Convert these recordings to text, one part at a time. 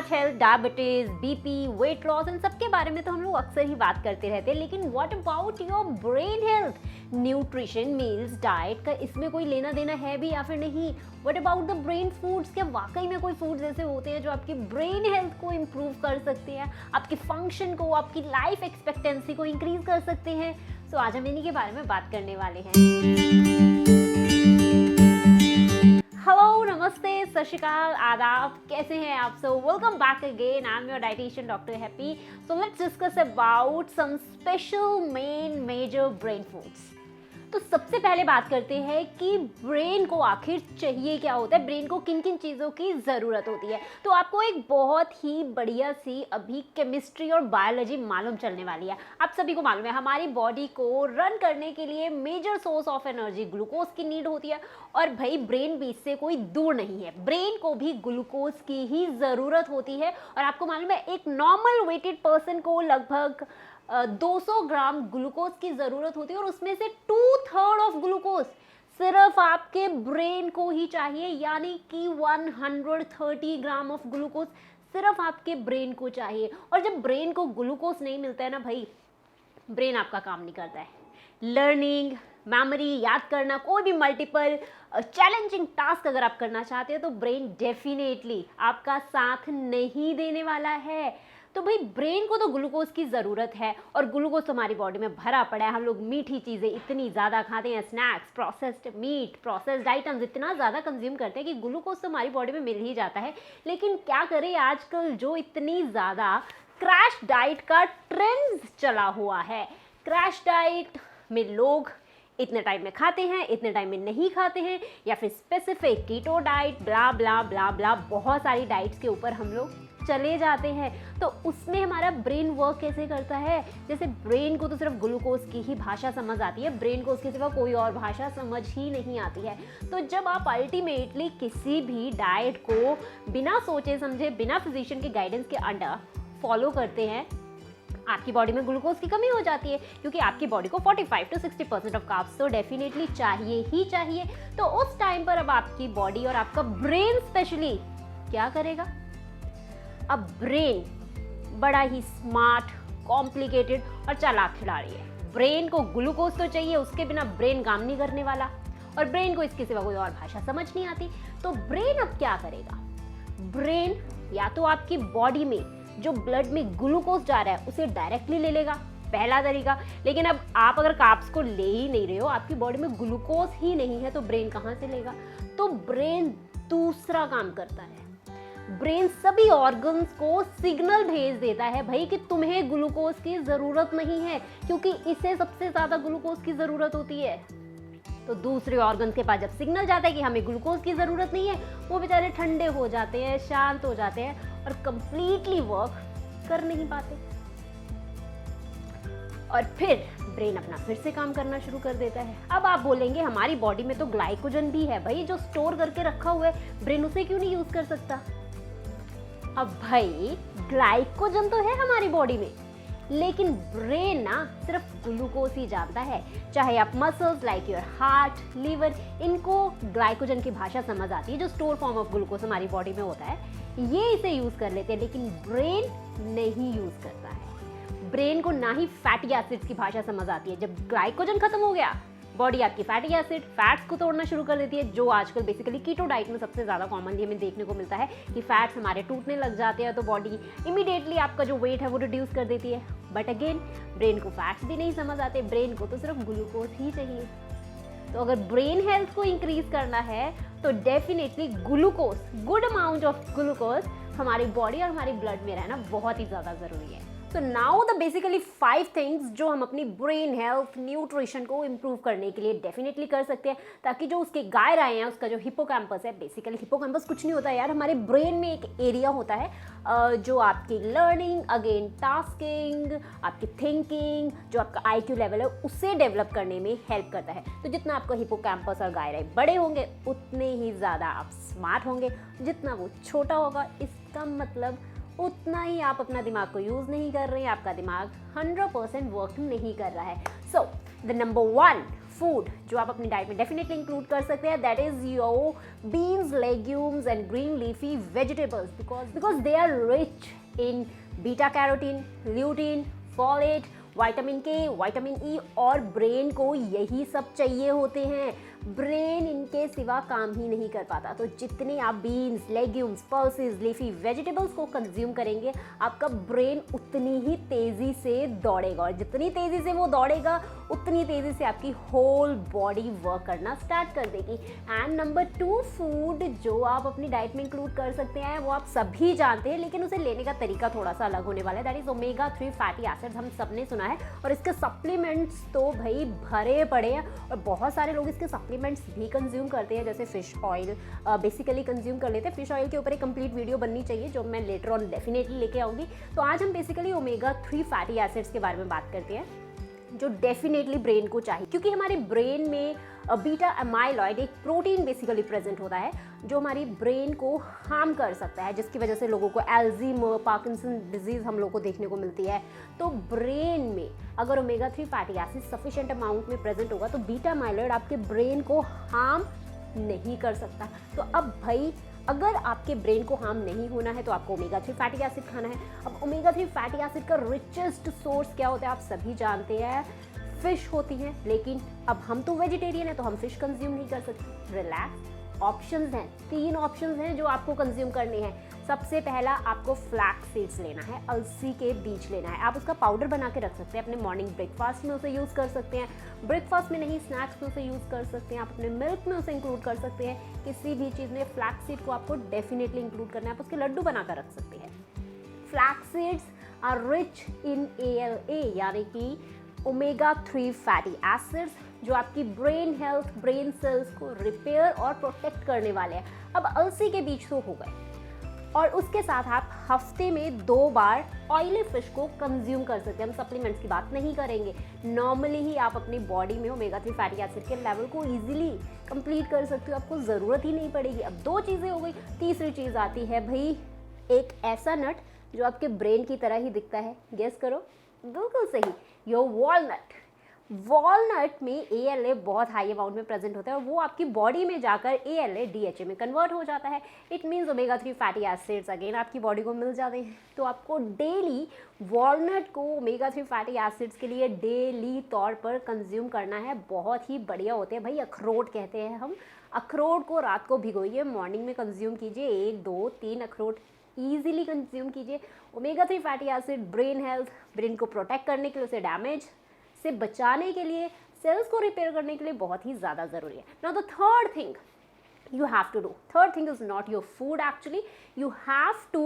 Heart health, diabetes, BP, weight loss, इन सब के बारे में तो हम लोग अक्सर ही बात करते रहते हैं, लेकिन what about your brain health? Nutrition, meals, diet का इसमें कोई लेना देना है भी या फिर नहीं? What about the brain foods? क्या वाकई में कोई फूड्स ऐसे होते हैं जो आपकी ब्रेन हेल्थ को इम्प्रूव कर सकते हैं, आपके फंक्शन को, आपकी लाइफ एक्सपेक्टेंसी को इंक्रीज कर सकते हैं? सो आज हम इन्हीं के बारे में बात करने वाले हैं। हेलो, नमस्ते, सत श्री अकाल, आदाब, कैसे हैं आप सब? Welcome back again. I am your dietitian doctor Happy. So let's discuss about some special main major brain foods. तो सबसे पहले बात करते हैं कि ब्रेन को आखिर चाहिए क्या होता है, ब्रेन को किन किन चीज़ों की ज़रूरत होती है। तो आपको एक बहुत ही बढ़िया सी अभी केमिस्ट्री और बायोलॉजी मालूम चलने वाली है। आप सभी को मालूम है हमारी बॉडी को रन करने के लिए major source of energy glucose की नीड होती है, और भाई ब्रेन भी इससे कोई दूर नहीं है। ब्रेन को भी ग्लूकोज की ही ज़रूरत होती है, और आपको मालूम है एक नॉर्मल वेटेड पर्सन को लगभग 200 ग्राम ग्लूकोज की ज़रूरत होती है, और उसमें से 2/3 ऑफ ग्लूकोज सिर्फ आपके ब्रेन को ही चाहिए, यानी कि 130 ग्राम ऑफ ग्लूकोज सिर्फ आपके ब्रेन को चाहिए। और जब ब्रेन को ग्लूकोज नहीं मिलता है ना भाई, ब्रेन आपका काम नहीं करता है। लर्निंग, मेमोरी, याद करना, कोई भी मल्टीपल चैलेंजिंग टास्क अगर आप करना चाहते हो तो ब्रेन डेफिनेटली आपका साथ नहीं देने वाला है। तो भाई ब्रेन को तो ग्लूकोज की ज़रूरत है, और ग्लूकोज तो हमारी बॉडी में भरा पड़ा है। हम लोग मीठी चीज़ें इतनी ज़्यादा खाते हैं, snacks, processed meat, processed items इतना ज़्यादा कंज्यूम करते हैं कि ग्लूकोज तो हमारी बॉडी में मिल ही जाता है। लेकिन क्या करें, आजकल जो इतनी ज़्यादा क्रैश डाइट का ट्रेंड चला हुआ है, क्रैश डाइट में लोग इतने टाइम में खाते हैं, इतने टाइम में नहीं खाते हैं, या फिर स्पेसिफिक कीटो डाइट, ब्ला ब्ला ब्ला ब्ला, बहुत सारी डाइट्स के ऊपर हम लोग चले जाते हैं। तो उसमें हमारा ब्रेन वर्क कैसे करता है? जैसे ब्रेन को तो सिर्फ ग्लूकोज की ही भाषा समझ आती है, ब्रेन को उसके सिवा कोई और भाषा समझ ही नहीं आती है। तो जब आप अल्टीमेटली किसी भी डाइट को बिना सोचे समझे, बिना फिजिशियन के गाइडेंस के अंडर फॉलो करते हैं, आपकी बॉडी में ग्लूकोज की कमी हो जाती है, क्योंकि आपकी बॉडी को 45 to 60% ऑफ कार्ब्स तो डेफिनेटली चाहिए ही चाहिए। तो उस टाइम पर अब आपकी बॉडी और आपका ब्रेन स्पेशली क्या करेगा? अब ब्रेन बड़ा ही स्मार्ट, कॉम्प्लिकेटेड और चालाक खिलाड़ी है। ब्रेन को ग्लूकोज तो चाहिए, उसके बिना ब्रेन काम नहीं करने वाला, और ब्रेन को इसके सिवा कोई और भाषा समझ नहीं आती। तो ब्रेन अब क्या करेगा? ब्रेन या तो आपकी बॉडी में जो ब्लड में ग्लूकोज जा रहा है उसे डायरेक्टली ले लेगा, पहला तरीका। लेकिन अब आप अगर कार्ब्स को ले ही नहीं रहे हो, आपकी बॉडी में ग्लूकोज ही नहीं है, तो ब्रेन कहाँ से लेगा? तो ब्रेन दूसरा काम करता है। ब्रेन सभी ऑर्गन्स को सिग्नल भेज देता है भाई कि तुम्हें ग्लूकोज की ज़रूरत नहीं है, क्योंकि इसे सबसे ज़्यादा ग्लूकोज की ज़रूरत होती है। तो दूसरे ऑर्गन्स के पास जब सिग्नल जाता है कि हमें ग्लूकोज की ज़रूरत नहीं है, वो बेचारे ठंडे हो जाते हैं, शांत हो जाते हैं, और कंप्लीटली वर्क कर नहीं पाते। और फिर ब्रेन अपना फिर से काम करना शुरू कर देता है। अब आप बोलेंगे हमारी बॉडी में तो ग्लाइकोजन भी है भाई, जो स्टोर करके रखा हुआ है, ब्रेन उसे क्यों नहीं यूज़ कर सकता? अब भाई ग्लाइकोजन तो है हमारी बॉडी में, लेकिन ब्रेन ना सिर्फ ग्लूकोज ही जानता है। चाहे आप muscles like your heart, liver, इनको ग्लाइकोजन की भाषा समझ आती है, जो स्टोर फॉर्म ऑफ ग्लूकोज हमारी बॉडी में होता है, ये इसे यूज कर लेते हैं, लेकिन ब्रेन नहीं यूज करता है। ब्रेन को ना ही फैटी एसिड्स की भाषा समझ आती है। जब ग्लाइकोजन खत्म हो गया, बॉडी आपकी फैटी एसिड, फैट्स को तोड़ना शुरू कर देती है, जो आजकल बेसिकली कीटो डाइट में सबसे ज़्यादा कॉमनली हमें देखने को मिलता है कि फैट्स हमारे टूटने लग जाते हैं, तो बॉडी इमीडिएटली आपका जो वेट है वो रिड्यूस कर देती है। बट अगेन ब्रेन को फैट्स भी नहीं समझ आते, ब्रेन को तो सिर्फ ग्लूकोज ही चाहिए। तो अगर ब्रेन हेल्थ को इंक्रीज करना है तो definitely glucose, good amount of glucose हमारी बॉडी और हमारी ब्लड में रहना बहुत ही ज़्यादा ज़रूरी है। तो नाउ द बेसिकली 5 थिंग्स जो हम अपनी ब्रेन हेल्थ, न्यूट्रिशन को इम्प्रूव करने के लिए डेफिनेटली कर सकते हैं, ताकि जो उसके गायराए हैं, उसका जो हिपोकैम्पस है, बेसिकली हिपोकैम्पस कुछ नहीं होता है यार, हमारे ब्रेन में एक एरिया होता है जो आपकी लर्निंग, अगेन टास्किंग, आपकी थिंकिंग, जो आपका IQ लेवल है उसे डेवलप करने में हेल्प करता है। तो जितना आपका हिपोकैम्पस और गायराए बड़े होंगे उतने ही ज़्यादा आप स्मार्ट होंगे, जितना वो छोटा होगा इसका मतलब उतना ही आप अपना दिमाग को यूज़ नहीं कर रहे हैं, आपका दिमाग 100% वर्क नहीं कर रहा है। सो द नंबर 1 फूड जो आप अपनी डाइट में डेफिनेटली इंक्लूड कर सकते हैं, that is your beans, legumes and green leafy vegetables, because they are rich in beta carotene, lutein, folate, vitamin K, vitamin E, और ब्रेन को यही सब चाहिए होते हैं। ब्रेन इनके सिवा काम ही नहीं कर पाता। तो जितने आप beans, legumes, pulses, leafy vegetables को कंज्यूम करेंगे, आपका ब्रेन उतनी ही तेज़ी से दौड़ेगा, और जितनी तेज़ी से वो दौड़ेगा उतनी तेज़ी से आपकी होल बॉडी वर्क करना स्टार्ट कर देगी। एंड नंबर 2 फूड जो आप अपनी डाइट में इंक्लूड कर सकते हैं, वो आप सभी जानते हैं, लेकिन उसे लेने का तरीका थोड़ा सा अलग होने वाला है, that is omega 3 fatty acids. हम सब ने सुना है, और इसके सप्लीमेंट्स तो भाई भरे पड़े हैं, और बहुत सारे लोग इसके सप्लीमेंट्स भी कंज्यूम करते हैं, जैसे फिश ऑयल बेसिकली कंज्यूम कर लेते हैं। फिश ऑयल के ऊपर एक कंप्लीट वीडियो बननी चाहिए, जो मैं लेटर ऑन डेफिनेटली लेके आऊँगी। तो आज हम बेसिकली ओमेगा 3 फैटी एसिड्स के बारे में बात करते हैं, जो डेफिनेटली ब्रेन को चाहिए, क्योंकि हमारे ब्रेन में बीटा एमाइलॉइड एक प्रोटीन बेसिकली प्रेजेंट होता है, जो हमारी ब्रेन को हार्म कर सकता है, जिसकी वजह से लोगों को एल्जीमर, पार्किंसन डिजीज हम लोग को देखने को मिलती है। तो ब्रेन में अगर omega 3 fatty acid sufficient amount में प्रेजेंट होगा, तो बीटा एमाइलॉइड आपके ब्रेन को हार्म नहीं कर सकता। तो अब भाई अगर आपके ब्रेन को हार्म नहीं होना है, तो आपको ओमेगा 3 फैटी एसिड खाना है। अब ओमेगा 3 फैटी एसिड का रिचेस्ट सोर्स क्या होता है, आप सभी जानते हैं, फिश होती हैं। लेकिन अब हम तो वेजिटेरियन है, तो हम फिश कंज्यूम नहीं कर सकते। रिलैक्स, ऑप्शंस हैं, 3 ऑप्शंस हैं जो आपको कंज्यूम करने हैं। सबसे पहला, आपको फ्लैक्स सीड्स लेना है, अलसी के बीज लेना है। आप उसका पाउडर बना के रख सकते हैं, अपने मॉर्निंग ब्रेकफास्ट में उसे यूज़ कर सकते हैं, ब्रेकफास्ट में नहीं स्नैक्स में उसे यूज़ कर सकते हैं, आप अपने मिल्क में उसे इंक्लूड कर सकते हैं। किसी भी चीज़ में फ्लैक्स सीड को आपको डेफिनेटली इंक्लूड करना है, आप उसके लड्डू बना कर रख सकते हैं। Flax seeds are rich in ALA, यानी कि ओमेगा 3 फैटी एसिड्स, जो आपकी ब्रेन हेल्थ, ब्रेन सेल्स को रिपेयर और प्रोटेक्ट करने वाले हैं। अब अलसी के बीज तो हो गए, और उसके साथ आप हफ्ते में 2 बार ऑयली फिश को कंज्यूम कर सकते हैं। हम सप्लीमेंट्स की बात नहीं करेंगे, नॉर्मली ही आप अपनी बॉडी में ओमेगा 3 फैटी एसिड के लेवल को इजीली कंप्लीट कर सकते हो, आपको ज़रूरत ही नहीं पड़ेगी। अब 2 चीज़ें हो गई, तीसरी चीज़ आती है भाई, एक ऐसा नट जो आपके ब्रेन की तरह ही दिखता है। गेस करो, बिल्कुल सही, योर वॉलनट। वॉलनट में ALA बहुत हाई अमाउंट में प्रेजेंट होता है, और वो आपकी बॉडी में जाकर ALA DHA में कन्वर्ट हो जाता है। It means omega 3 fatty acids again आपकी बॉडी को मिल जाते हैं। तो आपको डेली वॉलनट को ओमेगा 3 फैटी एसिड्स के लिए डेली तौर पर कंज्यूम करना है। बहुत ही बढ़िया होते हैं भाई, अखरोट कहते हैं हम। अखरोट को रात को भिगोइए, मॉर्निंग में कंज्यूम कीजिए, 1, 2, 3 अखरोट ईजिली कंज्यूम कीजिए। Omega 3 fatty acid brain health, brain को प्रोटेक्ट करने के लिए, उसे डैमेज से बचाने के लिए, सेल्स को रिपेयर करने के लिए बहुत ही ज़्यादा ज़रूरी है। Now the third thing you have to do, third thing is not your food actually, you have to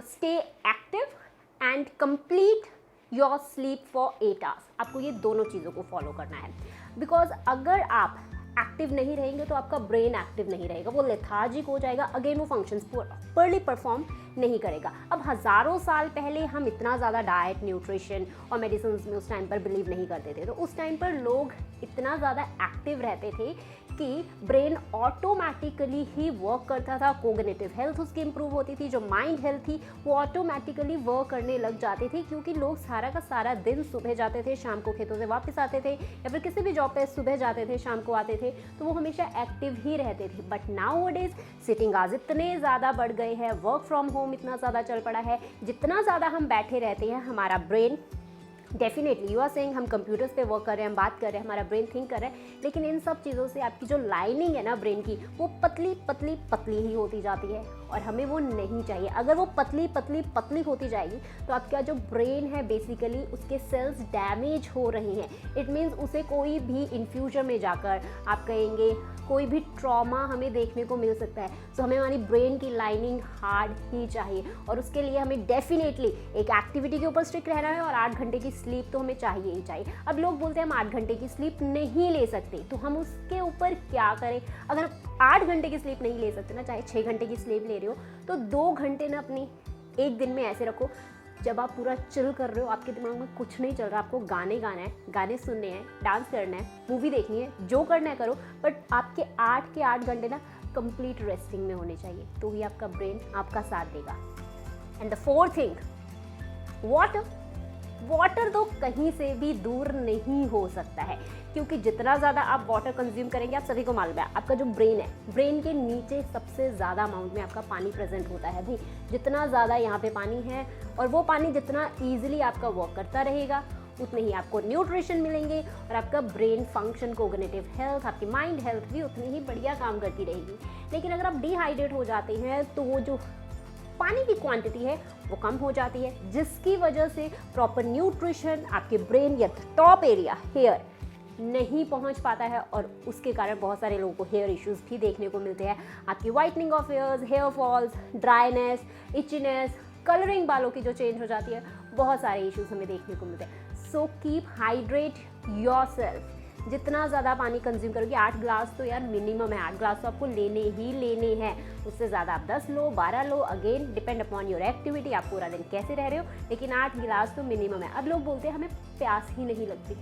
stay active and complete your sleep for 8 hours। आपको ये दोनों चीज़ों को फॉलो करना है, बिकॉज अगर आप एक्टिव नहीं रहेंगे तो आपका ब्रेन एक्टिव नहीं रहेगा, वो लेथार्जिक हो जाएगा, अगेन वो फंक्शंस प्रॉपर्ली परफॉर्म नहीं करेगा। अब हज़ारों साल पहले हम इतना ज़्यादा डाइट, न्यूट्रिशन और मेडिसिन में उस टाइम पर बिलीव नहीं करते थे, तो उस टाइम पर लोग इतना ज़्यादा एक्टिव रहते थे कि ब्रेन ऑटोमेटिकली ही वर्क करता था, कोग्निटिव हेल्थ उसकी इंप्रूव होती थी, जो माइंड हेल्थ थी वो ऑटोमेटिकली वर्क करने लग जाते थे, क्योंकि लोग सारा का सारा दिन सुबह जाते थे, शाम को खेतों से वापस आते थे, या फिर किसी भी जॉब पे सुबह जाते थे, शाम को आते थे, तो वो हमेशा एक्टिव ही रहते थे। बट नाउअडेज सिटिंग आवर्स इतने ज़्यादा बढ़ गए हैं, वर्क फ्रॉम होम इतना ज़्यादा चल पड़ा है, जितना ज़्यादा हम बैठे रहते हैं, हमारा brain definitely you are saying हम कंप्यूटर्स पे वर्क कर रहे हैं, हम बात कर रहे हैं, हमारा ब्रेन थिंक कर रहा है, लेकिन इन सब चीज़ों से आपकी जो लाइनिंग है ना ब्रेन की, वो पतली पतली पतली ही होती जाती है, और हमें वो नहीं चाहिए। अगर वो पतली पतली पतली होती जाएगी तो आपका जो ब्रेन है बेसिकली उसके सेल्स डैमेज हो रही हैं। इट मीन्स उसे कोई भी इन फ्यूचर में जाकर आप कहेंगे कोई भी ट्रॉमा हमें देखने को मिल सकता है। सो हमें हमारी ब्रेन की लाइनिंग हार्ड ही चाहिए, और उसके लिए हमें डेफिनेटली एक एक्टिविटी के ऊपर स्ट्रिक्ट रहना है, और 8 घंटे की स्लीप तो हमें चाहिए ही चाहिए। अब लोग बोलते हैं हम 8 घंटे की स्लीप नहीं ले सकते, तो हम उसके ऊपर क्या करें? अगर 8 घंटे की स्लीप नहीं ले सकते ना, चाहे 6 घंटे की स्लीप ले रहे हो, तो 2 घंटे ना अपनी एक दिन में ऐसे रखो जब आप पूरा चिल कर रहे हो, आपके दिमाग में कुछ नहीं चल रहा, आपको गाने गाना है, गाने सुनने हैं, डांस करना है, मूवी देखनी है, जो करना है करो, बट आपके 8 के 8 घंटे ना कंप्लीट रेस्टिंग में होने चाहिए, तो ही आपका ब्रेन आपका साथ देगा। And the fourth thing, water. Water तो कहीं से भी दूर नहीं हो सकता है, क्योंकि जितना ज़्यादा आप वाटर कंज्यूम करेंगे, आप सभी को मालूम है आपका जो ब्रेन है, ब्रेन के नीचे सबसे ज़्यादा अमाउंट में आपका पानी प्रेजेंट होता है भाई। जितना ज़्यादा यहाँ पे पानी है और वो पानी जितना ईजिली आपका वर्क करता रहेगा, उतने ही आपको न्यूट्रिशन मिलेंगे और आपका ब्रेन फंक्शन, कोग्निटिव हेल्थ, आपकी माइंड हेल्थ भी उतनी ही बढ़िया काम करती रहेगी। लेकिन अगर आप डिहाइड्रेट हो जाते हैं तो वो जो पानी की क्वांटिटी है वो कम हो जाती है, जिसकी वजह से प्रॉपर न्यूट्रिशन आपके ब्रेन या टॉप एरिया हेयर नहीं पहुंच पाता है और उसके कारण बहुत सारे लोगों को हेयर इश्यूज भी देखने को मिलते हैं। आपकी whitening of hairs, hair falls, dryness, itchiness, colouring बालों की जो चेंज हो जाती है, बहुत सारे इश्यूज हमें देखने को मिलते हैं। So keep hydrate yourself. जितना ज़्यादा पानी कंज्यूम करोगे, 8 ग्लास तो यार मिनिमम है, 8 ग्लास तो आपको लेने ही लेने हैं। उससे ज़्यादा आप 10 लो, 12 लो, again depend upon your activity, आप पूरा दिन कैसे रह रहे हो, लेकिन 8 गिलास तो मिनिमम है। अब लोग बोलते हैं हमें प्यास ही नहीं लगती।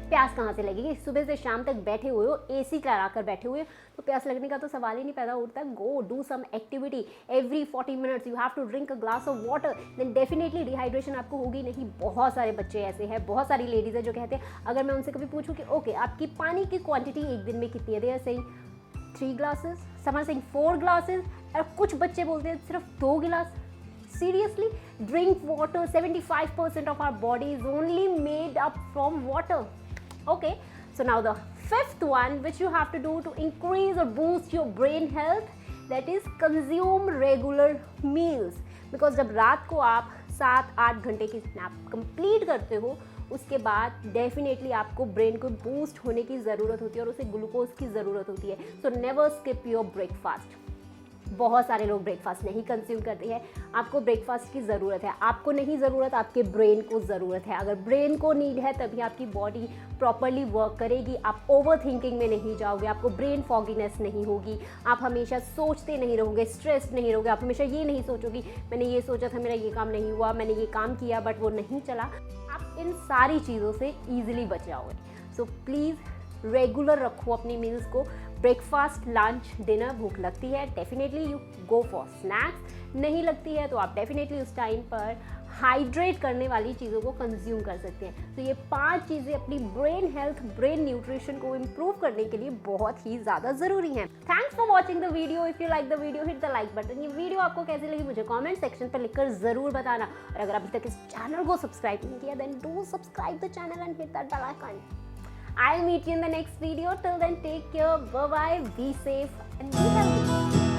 प्यास कहाँ से लगेगी? सुबह से शाम तक बैठे हुए हो, एसी लगा कर बैठे हुए हो, तो प्यास लगने का तो सवाल ही नहीं पैदा होता। Go do some activity, every 40 minutes you have to drink a glass of water, then definitely dehydration आपको होगी नहीं। बहुत सारे बच्चे ऐसे हैं, बहुत सारी लेडीज़ है जो कहते हैं, अगर मैं उनसे कभी पूछूं कि ओके आपकी पानी की क्वांटिटी एक दिन में कितनी है, they are saying 3 glasses, some are saying 4 glasses, और कुछ बच्चे बोलते हैं सिर्फ 2 गिलास। Seriously, drink water. 75% of our body is only made up from water. Okay, so now the 5th one which you have to do to increase or boost your brain health, that is consume regular meals. Because जब रात को आप 7-8 घंटे की snap complete करते हो, उसके बाद डेफिनेटली आपको ब्रेन को बूस्ट होने की ज़रूरत होती है और उसे ग्लूकोज की ज़रूरत होती है। So never skip your breakfast. बहुत सारे लोग ब्रेकफास्ट नहीं कंज्यूम करते हैं। आपको ब्रेकफास्ट की ज़रूरत है, आपको नहीं ज़रूरत, आपके ब्रेन को ज़रूरत है। अगर ब्रेन को नीड है तभी आपकी बॉडी प्रॉपरली वर्क करेगी। आप ओवर थिंकिंग में नहीं जाओगे, आपको ब्रेन फॉगिनेस नहीं होगी, आप हमेशा सोचते नहीं रहोगे, स्ट्रेस्ड नहीं रहोगे। आप हमेशा ये नहीं सोचोगे मैंने ये सोचा था, मेरा ये काम नहीं हुआ, मैंने ये काम किया बट वो नहीं चला। आप इन सारी चीज़ों से ईजिली बच जाओगे। सो प्लीज़ रेगुलर रखो अपनी मील्स को। ब्रेकफास्ट, लंच, डिनर, भूख लगती है definitely you go for snacks, नहीं लगती है तो आप डेफिनेटली उस टाइम पर हाइड्रेट करने वाली चीज़ों को कंज्यूम कर सकते हैं। तो ये 5 चीज़ें अपनी ब्रेन हेल्थ, ब्रेन न्यूट्रिशन को इम्प्रूव करने के लिए बहुत ही ज़्यादा ज़रूरी हैं। Thanks for watching the video. If you like the video hit the like button. ये वीडियो आपको कैसी लगी मुझे कॉमेंट सेक्शन पर लिखकर ज़रूर बताना। और अगर अभी तक इस चैनल को सब्सक्राइब नहीं किया then do subscribe the channel and hit that bell icon. I'll meet you in the next video. Till then, take care. Bye bye. Be safe and be healthy.